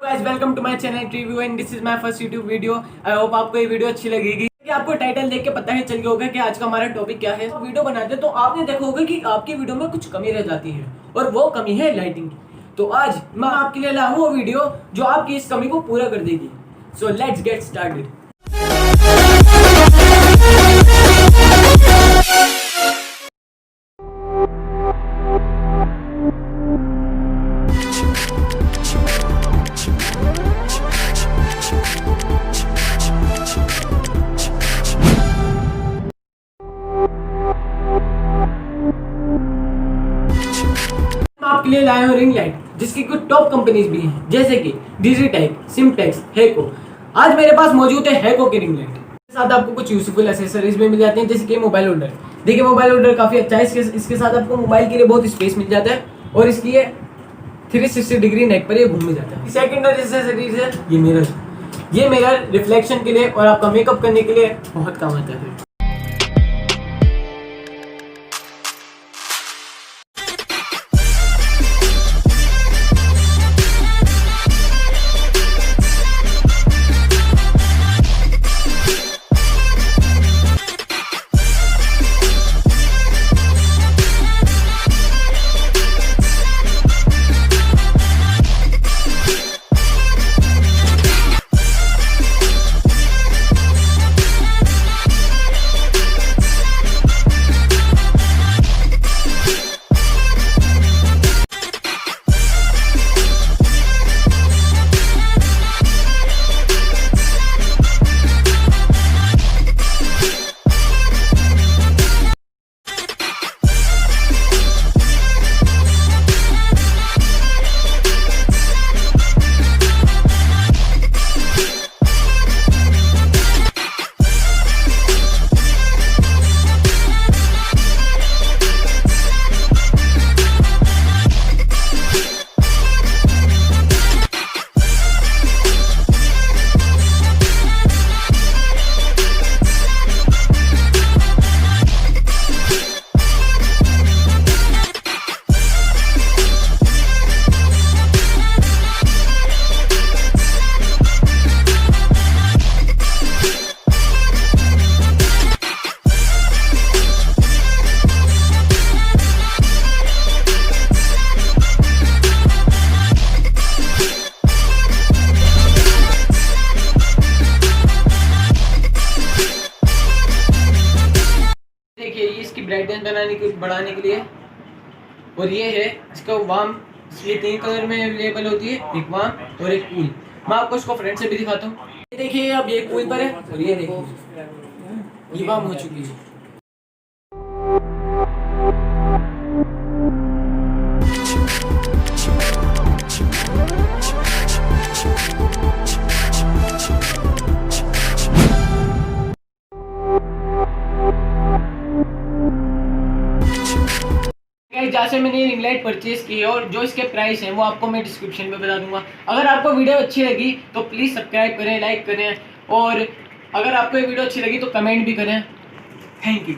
Guys welcome to my channel TrReview and this is my first YouTube video. I hope आपको ये video अच्छी लगेगी। कि आपको टाइटल देख के पता ही चल गया होगा कि आज का हमारा टॉपिक क्या है। तो वीडियो बनाते तो आपने देखा होगा कि आपकी वीडियो में कुछ कमी रह जाती है और वो कमी है लाइटिंग की। तो आज मैं आपके लिए लाया हूँ वो वीडियो जो आपकी इस कमी को पूरा कर देगी। So let's get started. आपके लिए लाया हूं रिंग लाइट, जिसकी कुछ टॉप कंपनीज भी हैं जैसे कि डिजिटेक, सिम्टेक्स, हेको। आज मेरे पास मौजूद है हेको की रिंग लाइट। इसके साथ आपको कुछ यूजफुल एक्सेसरीज भी मिल जाती हैं जैसे कि मोबाइल होल्डर। देखिए मोबाइल होल्डर काफी अच्छा है। इसके साथ आपको मोबाइल के लिए बहुत स्पेस मिल जाता है और इसकी ये 360 डिग्री नेक पर ये घूम जाता है। सेकंड एक्सेसरीज है ये मिरर रिफ्लेक्शन के लिए और आपका मेकअप करने के लिए बहुत काम आता है। देखिए ये इसकी ब्राइटनेस बढ़ाने के लिए, और ये है इसका वार्म। ये 3 कलर में अवेलेबल होती है, एक वार्म और एक कूल। मैं आपको इसको फ्रंट से भी दिखाता हूँ। ये देखिए अब ये कूल पर है और ये देखिए ये वार्म हो चुकी है। जहाँ से मैंने रिंग लाइट परचेज की है और जो इसके प्राइस हैं वो आपको मैं डिस्क्रिप्शन में बता दूंगा। अगर आपको वीडियो अच्छी लगी तो प्लीज़ सब्सक्राइब करें, लाइक करें, और अगर आपको ये वीडियो अच्छी लगी तो कमेंट भी करें। Thank you.